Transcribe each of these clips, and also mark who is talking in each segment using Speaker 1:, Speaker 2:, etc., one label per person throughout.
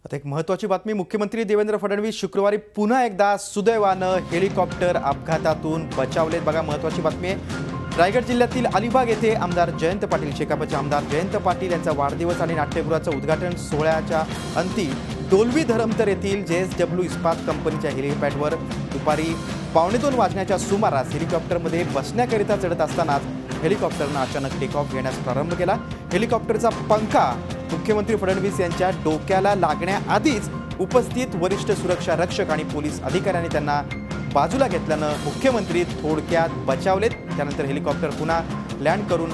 Speaker 1: आता एक महत्त्वाची बातमी। मुख्यमंत्री देवेंद्र फडणवीस शुक्रवारी पुन्हा एकदा सुदैवानं हेलिकॉप्टर अपघातातून बचावलेत। बघा, महत्त्वाची बातमी आहे। रायगड जिल्ह्यातील अलिबाग येथे आमदार जयंत पाटील, शेकापचे आमदार जयंत पाटील यांचा वाढदिवस आणि नाट्यगृहाचं उद्घाटन सोहळ्याच्या अंती डोलवी धरमतर येथील JSW इस्पात कंपनीच्या हेलिपॅडवर दुपारी 2:15 वाजण्याच्या सुमारास हेलिकॉप्टरमध्ये बसण्याकरिता चढत असतानाच हेलिकॉप्टरनं अचानक टेक ऑफ घेण्यास प्रारंभ केला। हेलिकॉप्टरचा पंखा मुख्यमंत्री फडणवीस यांच्या डोक्याला लागण्याआधीच उपस्थित वरिष्ठ सुरक्षा रक्षक आणि पोलीस अधिकाऱ्यांनी त्यांना बाजूला घेतल्यानं मुख्यमंत्री थोडक्यात बचावलेत। त्यानंतर हेलिकॉप्टर पुन्हा लँड करून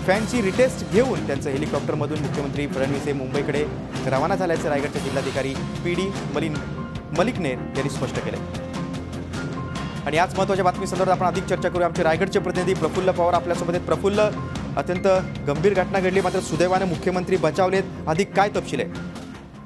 Speaker 1: फॅनची रिटेस्ट घेऊन त्यांचं हेलिकॉप्टरमधून मुख्यमंत्री फडणवीस हे मुंबईकडे रवाना झाल्याचे रायगडचे जिल्हाधिकारी PD मलिकनेर यांनी स्पष्ट केले। आणि आज महत्त्वाच्या बातमी संदर्भात आपण अधिक चर्चा करूया। आमचे रायगडचे प्रतिनिधी प्रफुल्ल पवार आपल्यासोबत आहेत। प्रफुल्ल, अत्यंत गंभीर घटना घडली, मात्र सुदैवाने मुख्यमंत्री बचावलेत, अधिक काय तपशील आहे?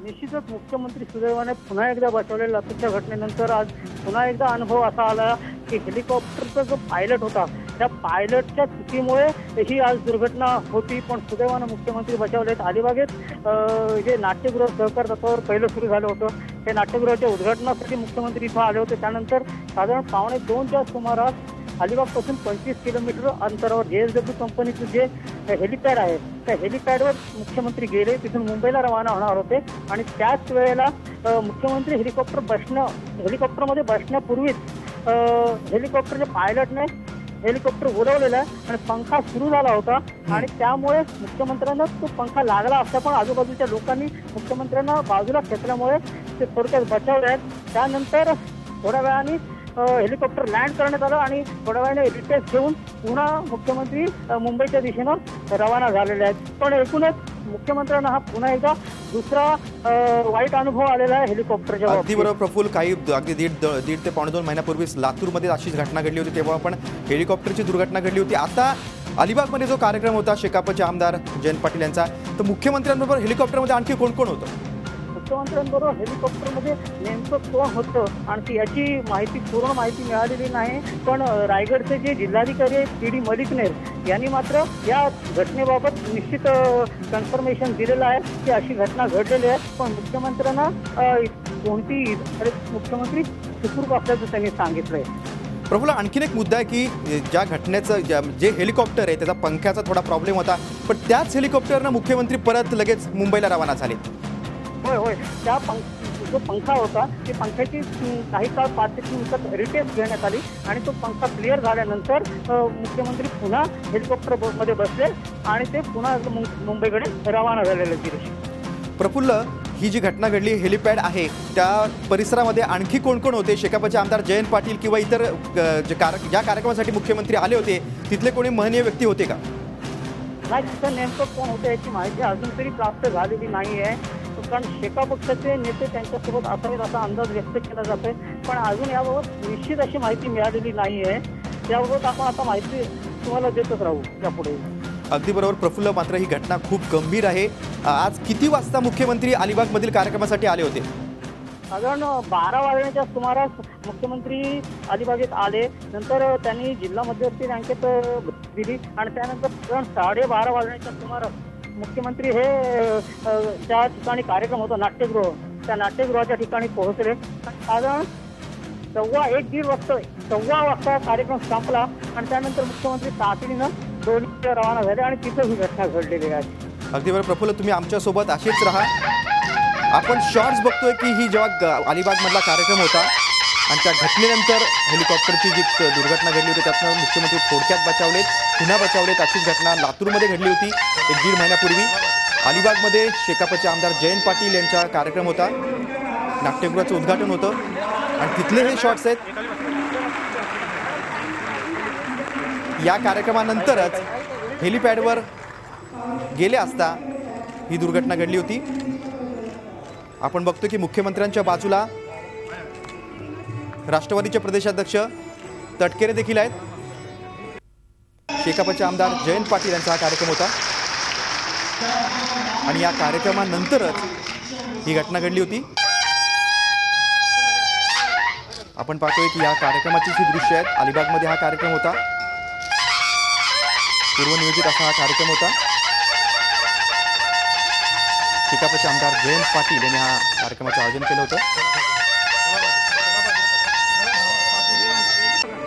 Speaker 2: निश्चितच मुख्यमंत्री सुदैवाने पुन्हा एकदा बचावले। लातूरच्या घटनेनंतर आज पुन्हा एकदा अनुभव असा आला की हेलिकॉप्टरचा जो पायलट होता त्या पायलटच्या चुकीमुळे ही आज दुर्घटना होती, पण सुदैवाने मुख्यमंत्री बचावलेत। अलिबागेत जे नाट्यगृह सहकार तत्वावर पहिलं सुरू झालं होतं, त्या नाट्यगृहाच्या उद्घाटनासाठी मुख्यमंत्री इथं आले होते। त्यानंतर साधारण 2:15च्या सुमारास अलिबागपासून 25 किलोमीटर अंतरावर JSW कंपनीचं जे हेलिपॅड आहे त्या हेलिपॅडवर मुख्यमंत्री गेले, तिथून मुंबईला रवाना होणार होते। आणि त्याच वेळेला मुख्यमंत्री हेलिकॉप्टरमध्ये बसण्यापूर्वीच हेलिकॉप्टरच्या पायलटने हेलिकॉप्टर उडवलेलं आहे आणि पंखा सुरू झाला होता आणि त्यामुळे मुख्यमंत्र्यांना तो पंखा लागला असता, पण आजूबाजूच्या लोकांनी मुख्यमंत्र्यांना बाजूला खेचल्यामुळे ते थोडक्यात बचावले आहेत। त्यानंतर थोड्या वेळाने हेलिकॉप्टर लँड करण्यात आलं आणि थोड्या वेळाने रिटेस्ट घेऊन पुन्हा मुख्यमंत्री मुंबईच्या दिशेनं रवाना झालेले आहेत। पण एकूणच मुख्यमंत्र्यांना हा पुन्हा एकदा दुसरा वाईट अनुभव आलेला आहे हेलिकॉप्टरच्या।
Speaker 1: अगदी बरोबर प्रफुल्ल, काही अगदी दीड ते 2.5 महिन्यापूर्वीच लातूरमध्ये अशीच घटना घडली होती, तेव्हा पण हेलिकॉप्टरची दुर्घटना घडली होती। आता अलिबागमध्ये जो कार्यक्रम होता शेकापचे आमदार जयंत पाटील यांचा, तर मुख्यमंत्र्यांबरोबर हेलिकॉप्टरमध्ये आणखी कोण कोण होतं?
Speaker 2: मुख्यमंत्र्यांबरोबर हेलिकॉप्टरमध्ये नेमकं कोण होतं आणखी याची पूर्ण माहिती मिळालेली नाही, पण रायगडचे जे जिल्हाधिकारी आहेत PD मलिकनेर यांनी मात्र या घटनेबाबत निश्चित कन्फर्मेशन दिलेलं आहे की अशी घटना घडलेली आहे, पण मुख्यमंत्र्यांना मुख्यमंत्री सुखरूप असल्याचं त्यांनी सांगितलंय।
Speaker 1: प्रफुल्ल, आणखीन एक मुद्दा आहे की ज्या घटनेचं जे हेलिकॉप्टर आहे त्याचा पंख्याचा थोडा प्रॉब्लेम होता, पण त्याच हेलिकॉप्टरनं मुख्यमंत्री परत लगेच मुंबईला रवाना झाले।
Speaker 2: होय, त्या जो पंखा होता ते पंख्याची काही काळ 5 ते 3 मिनिटात रिटेस्ट घेण्यात आली आणि तो पंखा क्लिअर झाल्यानंतर मुख्यमंत्री पुन्हा हेलिकॉप्टरमध्ये बसले आणि ते पुन्हा मुंबईकडे रवाना झालेले।
Speaker 1: प्रफुल्ल, ही जी घटना घडली, हेलिपॅड आहे त्या परिसरामध्ये आणखी कोण कोण होते? शेकापचे आमदार जयंत पाटील किंवा इतर ज्या कार्यक्रमासाठी मुख्यमंत्री आले होते तिथले कोणी महनीय व्यक्ती होते का?
Speaker 2: नाही, तिथं नेमकं कोण होतं याची माहिती अजून तरी प्राप्त झालेली नाही आहे, कारण शेका पक्षाचे नेते त्यांच्यासोबत असावेत असा अंदाज व्यक्त केला जातोय, पण अजून याबाबत निश्चित अशी माहिती मिळालेली नाही आहे। त्याबाबत आपण आता माहिती तुम्हाला देतच राहू यापुढे।
Speaker 1: अगदी बरोबर प्रफुल्ल, मात्र ही घटना खूप गंभीर आहे। आज किती वाजता मुख्यमंत्री अलिबागमधील कार्यक्रमासाठी आले होते?
Speaker 2: साधारण 12 वाजण्याच्या सुमारास मुख्यमंत्री अलिबागेत आले, नंतर त्यांनी जिल्हा मध्यवर्ती बँकेत दिली आणि त्यानंतर साधारण 12:30 वाजण्याच्या सुमारास मुख्यमंत्री हे ज्या ठिकाणी कार्यक्रम होता नाट्यगृह, त्या नाट्यगृहाच्या ठिकाणी पोहोचले। साधारण 1:15 वाजता कार्यक्रम संपला आणि त्यानंतर मुख्यमंत्री तातडीनं डोलीला रवाना झाले आणि तिथं ही घटना घडलेली आहे।
Speaker 1: अगदी बरोबर प्रफुल्ल, तुम्ही आमच्यासोबत असेच राहा। आपण शॉर्ट्स बघतोय की ही जेव्हा अलिबागमधला कार्यक्रम होता आणि त्या घटनेनंतर हेलिकॉप्टरची जी दुर्घटना घडली होती त्यातनं मुख्यमंत्री थोडक्यात बचावलेत, पुन्हा बचावलेत। अशीच घटना लातूरमध्ये घडली होती 1-1.5 महिन्यापूर्वी। अलिबागमध्ये शेकापचे आमदार जयंत पाटील यांचा कार्यक्रम होता, नाट्यगृहाचं उद्घाटन होतं आणि तिथले हे शॉट्स आहेत। या कार्यक्रमानंतरच हेलिपॅडवर गेले असता ही दुर्घटना घडली होती। आपण बघतो की मुख्यमंत्र्यांच्या बाजूला राष्ट्रवादीचे प्रदेशाध्यक्ष तटकरे देखील आहेत। शेकापचे आमदार जयंत पाटील यांचा हा कार्यक्रम होता आणि या कार्यक्रमानंतरच ही घटना घडली होती। आपण पाहतोय की या कार्यक्रमाची जी दृश्य आहेत, अलिबागमध्ये हा कार्यक्रम होता, पूर्वनियोजित असा हा कार्यक्रम होता। शेकापचे आमदार जयंत पाटील यांनी हा कार्यक्रमाचं आयोजन केलं होतं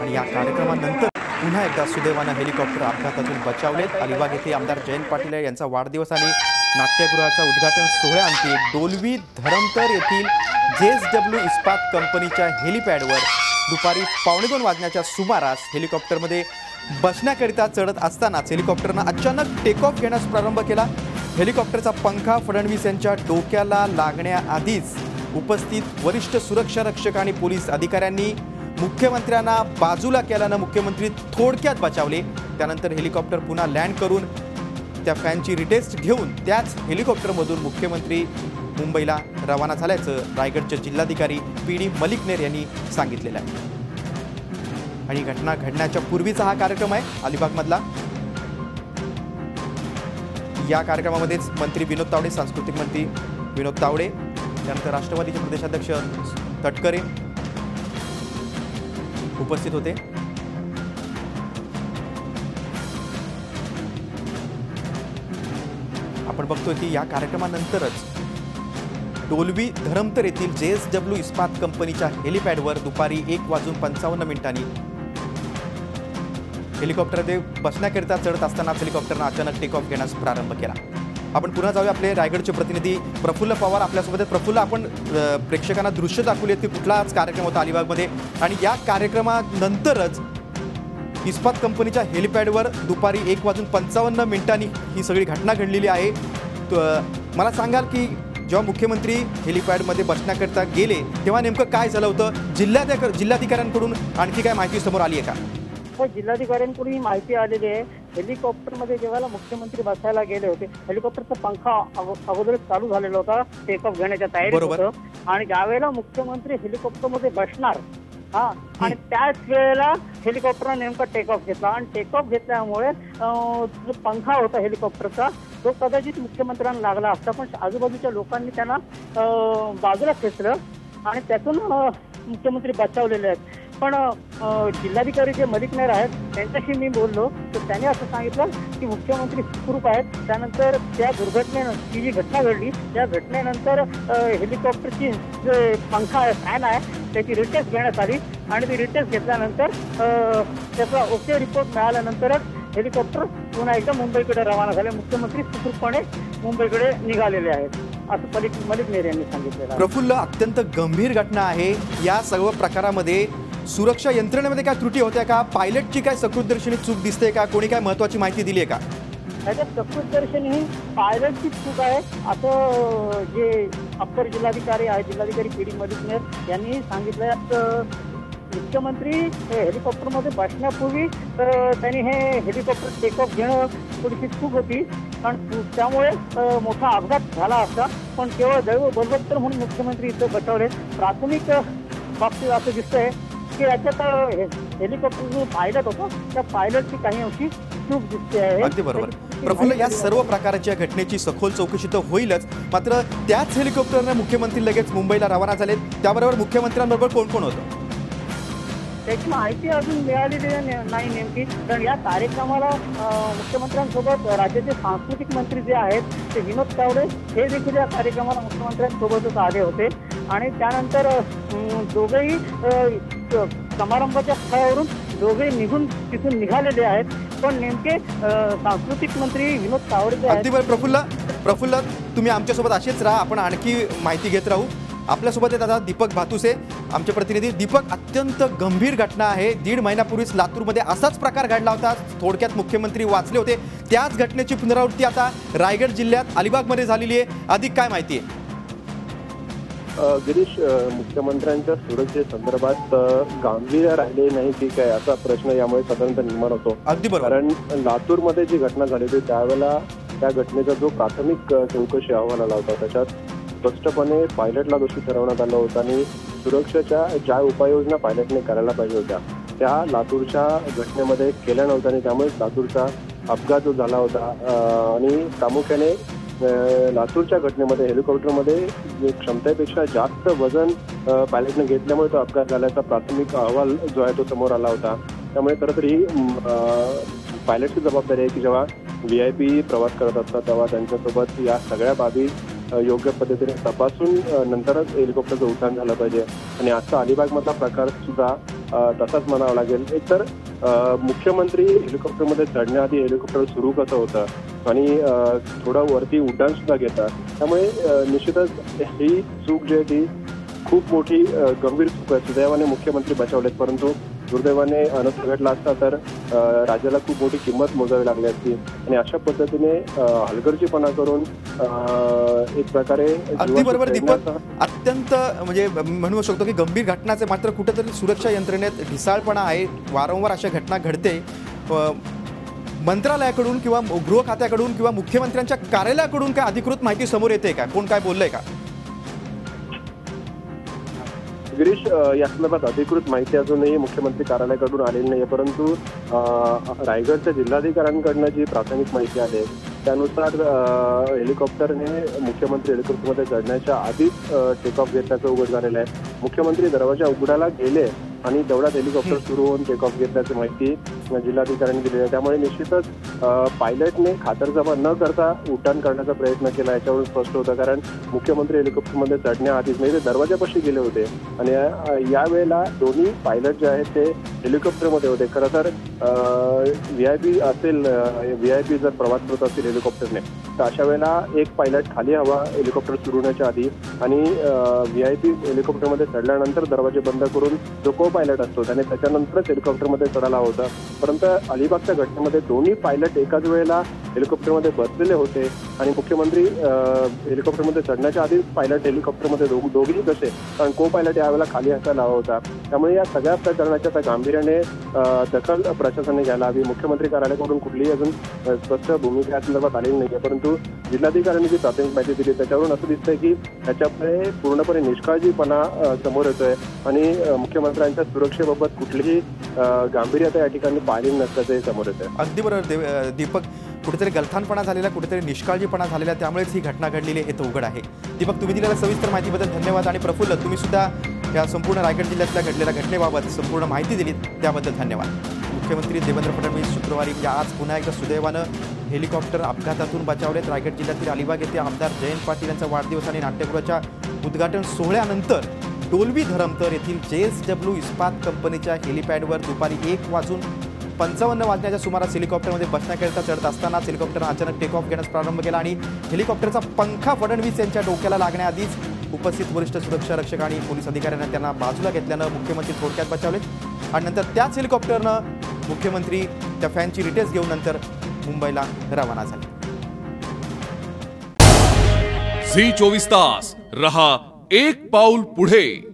Speaker 1: आणि या कार्यक्रमानंतर पुन्हा एकदा सुदैवानं हेलिकॉप्टर अपघातातून बचावलेत। अलिबाग येथे आमदार जयंत पाटील यांचा वाढदिवस आणि नाट्यगृहाचा उद्घाटन सोहळ्याअंती डोलवी धरमतर येथील JSW इस्पात कंपनीच्या हेलिपॅडवर दुपारी 1:15 वाजण्याच्या सुमारास हेलिकॉप्टरमध्ये बसण्याकरिता चढत असतानाच हेलिकॉप्टरनं अचानक टेक ऑफ घेण्यास प्रारंभ केला। हेलिकॉप्टरचा पंखा फडणवीस यांच्या डोक्याला लागण्याआधीच उपस्थित वरिष्ठ सुरक्षा रक्षक आणि पोलीस अधिकाऱ्यांनी मुख्यमंत्र्यांना बाजूला केल्यानं मुख्यमंत्री थोडक्यात बचावले। त्यानंतर हेलिकॉप्टर पुन्हा लँड करून त्या फॅनची रिटेस्ट घेऊन त्याच हेलिकॉप्टरमधून मुख्यमंत्री मुंबईला रवाना झाल्याचं रायगडचे जिल्हाधिकारी PD मलिकनेर यांनी सांगितलेलं आहे। आणि घटना घडण्याच्या पूर्वीचा हा कार्यक्रम आहे अलिबागमधला। या कार्यक्रमामध्येच मंत्री विनोद तावडे, सांस्कृतिक मंत्री विनोद तावडे, त्यानंतर राष्ट्रवादीचे प्रदेशाध्यक्ष तटकरे उपस्थित होते। आपण बघतोय की या कार्यक्रमानंतरच डोलवी धरमतर येथील JSW इस्पात कंपनीच्या हेलिपॅडवर दुपारी 1:55 हेलिकॉप्टरमध्ये बसण्याकरिता चढत असतानाच हेलिकॉप्टरनं अचानक टेक ऑफ घेण्यास प्रारंभ केला। आपण पुन्हा जाऊया, आपले रायगडचे प्रतिनिधी प्रफुल्ल पवार आपल्यासोबत आहेत। प्रफुल्ल, आपण प्रेक्षकांना दृश्य दाखवली की कुठलाच कार्यक्रम होता अलिबागमध्ये आणि या कार्यक्रमानंतरच इस्पात कंपनीच्या हेलिपॅडवर दुपारी 1:55 ही सगळी घटना घडलेली आहे। मला सांगाल की जेव्हा मुख्यमंत्री हेलिपॅडमध्ये बसण्याकरिता गेले तेव्हा नेमकं काय झालं होतं? जिल्हाधिकाऱ्यांकडून आणखी काय माहिती समोर आली आहे का?
Speaker 2: हो, जिल्हाधिकाऱ्यांकडून ही माहिती आलेली आहे। हेलिकॉप्टरमध्ये जेव्हा मुख्यमंत्री बसायला गेले होते, हेलिकॉप्टरचा पंखा अगोदरच चालू झालेला होता, टेक ऑफ घेण्याच्या तयारीत होतं आणि ज्यावेळेला मुख्यमंत्री हेलिकॉप्टरमध्ये बसणार आणि त्याच वेळेला हेलिकॉप्टरने नेमका टेक ऑफ घेतला आणि टेक ऑफ घेतल्यामुळे जो पंखा होता हेलिकॉप्टरचा तो कदाचित मुख्यमंत्र्यांना लागला असता, पण आजूबाजूच्या लोकांनी त्यांना बाजूला खेचलं आणि त्यातून मुख्यमंत्री बचावलेले आहेत। पण जिल्हाधिकारी जे मलिकनेर आहेत त्यांच्याशी मी बोललो तर त्यांनी असं सांगितलं की मुख्यमंत्री सुखरूप आहेत। त्यानंतर त्या ती जी घटना घडली त्या घटनेनंतर हेलिकॉप्टरची जे पंखा आहे, फॅन आहे, त्याची रिटेस्ट घेण्यात आली आणि ती रिटेस्ट घेतल्यानंतर त्याचा ओके रिपोर्ट मिळाल्यानंतरच हेलिकॉप्टर पुन्हा एकदा मुंबईकडे रवाना झाले। मुख्यमंत्री सुखरूपपणे मुंबईकडे निघालेले आहेत असं मलिकनेर यांनी सांगितलेलं।
Speaker 1: प्रफुल्ल, अत्यंत गंभीर घटना आहे। या सर्व प्रकारामध्ये सुरक्षा यंत्रणेमध्ये काय त्रुटी होत्या का? पायलटची काय सकृतदर्शनी चूक दिसते का? कोणी काय महत्वाची माहिती दिली आहे का?
Speaker 2: त्याच्यात सकृतदर्शनी ही पायलटची चूक आहे असं जे अप्पर जिल्हाधिकारी आहे, जिल्हाधिकारी PD मलिकनेर यांनी सांगितलं। मुख्यमंत्री हेलिकॉप्टरमध्ये बसण्यापूर्वी त्यांनी हे हेलिकॉप्टर टेक ऑफ घेणं थोडीशी चूक होती कारण त्यामुळे मोठा अपघात झाला असता, पण केवळ दैव बलवत्तर म्हणून मुख्यमंत्री इथं बचावले। प्राथमिक बाबतीत असं दिसतंय की याच्यात हेलिकॉप्टर जो पायलट होता त्या पायलटची काही अंशी चूक दिसते आहे।
Speaker 1: अगदी बरोबर प्रफुल्ल, या सर्व प्रकारच्या घटनेची सखोल चौकशी तर होईलच, मात्र त्याच हेलिकॉप्टरने मुख्यमंत्री लगेच मुंबईला रवाना झाले। त्याबरोबर मुख्यमंत्र्यांबरोबर कोण कोण होतं
Speaker 2: त्याची माहिती अजून मिळालेली नाही नेमकी, कारण या कार्यक्रमाला मुख्यमंत्र्यांसोबत राज्याचे सांस्कृतिक मंत्री जे आहेत ते विनोद तावडे हे देखील या कार्यक्रमाला मुख्यमंत्र्यांसोबतच आले होते आणि त्यानंतर दोघेही समारंभाच्या स्थळावरून दोघे तिथून निघालेले आहेत, पण नेमके सांस्कृतिक मंत्री विनोद तावडे
Speaker 1: अगदी बरोबर। प्रफुल्ल, तुम्ही आमच्यासोबत असेच राहा, आपण आणखी माहिती घेत राहू। आपल्यासोबत आहेत आता दीपक भातुसे आमचे प्रतिनिधी। दीपक, अत्यंत गंभीर घटना आहे। 1.5 महिन्यापूर्वीच लातूरमध्ये असाच प्रकार घडला होता, थोडक्यात मुख्यमंत्री वाचले होते। त्याच घटनेची पुनरावृत्ती आता रायगड जिल्ह्यात अलिबागमध्ये झालेली आहे। अधिक काय माहिती आहे?
Speaker 3: गिरीश, मुख्यमंत्र्यांच्या सुरक्षेसंदर्भात गांभीर्य राहिले नाही की काय असा प्रश्न यामुळे साधारणतः निर्माण होतो।
Speaker 1: अगदी बरोबर,
Speaker 3: कारण लातूरमध्ये जी घटना झाली होती त्यावेळेला त्या घटनेचा जो प्राथमिक चौकशी अहवाल आला होता त्याच्यात स्पष्टपणे पायलटला दोषी ठरवण्यात आलं होतं आणि सुरक्षेच्या ज्या उपाययोजना पायलटने करायला पाहिजे होत्या त्या लातूरच्या घटनेमध्ये केल्या नव्हत्या आणि त्यामुळे लातूरचा अपघात जो झाला होता आणि प्रामुख्याने लातूरच्या घटनेमध्ये हेलिकॉप्टरमध्ये क्षमतेपेक्षा जास्त वजन पायलटने घेतल्यामुळे तो अपघात झाल्याचा प्राथमिक अहवाल जो आहे तो समोर आला होता। त्यामुळे खरं तर ही पायलटची जबाबदारी आहे की जेव्हा VIP प्रवास करत असतात तेव्हा त्यांच्यासोबत या सगळ्या बाबी योग्य पद्धतीने तपासून नंतरच हेलिकॉप्टरचं उड्डाण झालं पाहिजे. आणि आजचा अलिबागमधला प्रकार सुद्धा तसाच म्हणावा लागेल. एकतर मुख्यमंत्री हेलिकॉप्टरमध्ये चढण्याआधी हेलिकॉप्टर सुरू कसं होतं आणि थोडं वरती उड्डाण सुद्धा घेतात. त्यामुळे निश्चितच ही चूक जी आहे ती खूप मोठी गंभीर चूक आहे. सुदैवाने मुख्यमंत्री बचावलेत, परंतु दुर्दैवाने अनर्थ घडला असता तर राज्याला खूप मोठी किंमत मोजावी लागली असती. आणि अशा पद्धतीने हलगर्जीपणा करून एक प्रकारे
Speaker 1: अगदी बरोबर दीपक, अत्यंत म्हणजे म्हणू शकतो की गंभीर घटनाच आहे. मात्र कुठेतरी सुरक्षा यंत्रणेत ढिसाळपणा आहे. वारंवार अशा घटना घडते. मंत्रालयाकडून किंवा गृह खात्याकडून किंवा मुख्यमंत्र्यांच्या कार्यालयाकडून काय अधिकृत माहिती समोर येते का? कोण काय बोललंय का?
Speaker 3: गिरीश, या संदर्भात अधिकृत माहिती अजूनही मुख्यमंत्री कार्यालयाकडून आलेली नाही. परंतु रायगडच्या जिल्हाधिकाऱ्यांकडनं जी प्राथमिक माहिती आहे त्यानुसार हेलिकॉप्टरने मुख्यमंत्री हेलिकॉप्टरमध्ये चढण्याच्या आधीच टेक ऑफ घेतल्याचं उघड झालेलं आहे. मुख्यमंत्री दरवाजा उघडायला गेले आणि तेवढ्यात हेलिकॉप्टर सुरू होऊन टेक ऑफ घेतल्याची माहिती जिल्हाधिकाऱ्यांनी दिली आहे. त्यामुळे निश्चितच पायलटने खातरजमा न करता उड्डाण करण्याचा प्रयत्न केला याच्यावरून स्पष्ट होतं. कारण मुख्यमंत्री हेलिकॉप्टरमध्ये चढण्याआधीच नाही ते दरवाजापाशी गेले होते आणि यावेळेला दोन्ही पायलट जे आहेत ते हेलिकॉप्टरमध्ये होते. खरं तर VIP असेल, VIP जर प्रवास करत असतील हेलिकॉप्टरने तर अशा वेळेला एक पायलट खाली हवा हेलिकॉप्टर सुरू होण्याच्या आधी आणि VIP हेलिकॉप्टरमध्ये चढल्यानंतर दरवाजे बंद करून जो को पायलट असतो त्याने त्याच्यानंतरच हेलिकॉप्टरमध्ये चढायला होता. परंतु अलिबागच्या घटनेमध्ये दोन्ही पायलट एकाच वेळेला हेलिकॉप्टरमध्ये बसलेले होते आणि मुख्यमंत्री हेलिकॉप्टरमध्ये चढण्याच्या आधी पायलट हेलिकॉप्टरमध्ये दोघेही कसे, कारण को पायलट यावेळेला खाली असायला हवा होता. त्यामुळे या सगळ्या प्रकरणाच्या त्या गांभीर्याने दखल प्रशासनाने घ्यायला हवी. मुख्यमंत्री कार्यालयाकडून कुठलीही अजून स्पष्ट भूमिका या संदर्भात आलेली नाही आहे. परंतु जिल्हाधिकाऱ्यांनी जी प्राथमिक माहिती दिली त्याच्यावरून असं दिसतंय की त्याच्यामुळे पूर्णपणे निष्काळजीपणा समोर येतोय आणि मुख्यमंत्र्यांच्या सुरक्षेबाबत कुठलीही गांभीर्यता या ठिकाणी पाहिली नसल्याचं समोर येतंय.
Speaker 1: अगदी बरोबर दीपक, कुठेतरी गलथानपणा झालेला, कुठेतरी निष्काळजीपणा झालेला, त्यामुळेच ही घटना घडलेली आहे हे तर उघड आहे. दीपक, तुम्ही दिलेल्या सविस्तर माहितीबद्दल धन्यवाद. आणि प्रफुल्ल, तुम्ही सुद्धा या संपूर्ण रायगड जिल्ह्यातल्या घडलेल्या घटनेबाबत संपूर्ण माहिती दिलीत त्याबद्दल धन्यवाद. मुख्यमंत्री देवेंद्र फडणवीस शुक्रवारी म्हणजे आज पुन्हा एकदा सुदैवानं हेलिकॉप्टर अपघातातून बचावलेत. रायगड जिल्ह्यातील अलिबाग येथे आमदार जयंत पाटील यांचा वाढदिवस आणि नाट्यगृहाच्या उद्घाटन सोहळ्यानंतर डोलवी धरमतर येथील JSW इस्पात कंपनीच्या हेलिपॅडवर दुपारी 1:55 वाजण्याच्या सुमारास हेलिकॉप्टरमध्ये बसण्याकरिता चढत असतानाच हेलिकॉप्टरनं अचानक टेक ऑफ घेण्यास प्रारंभ केला आणि हेलिकॉप्टरचा पंखा फडणवीस यांच्या डोक्याला लागण्याआधीच उपस्थित वरिष्ठ सुरक्षा रक्षक आणि पोलीस अधिकाऱ्यांना त्यांना बाजूला घेतल्यानं मुख्यमंत्री थोडक्यात बचावलेत आणि नंतर त्याच हेलिकॉप्टरनं मुख्यमंत्री त्या फॅनची रिटेल्स घेऊन नंतर मुंबईला रवाना झाले.
Speaker 4: झी 24 तास रहा एक पाऊल पुढे.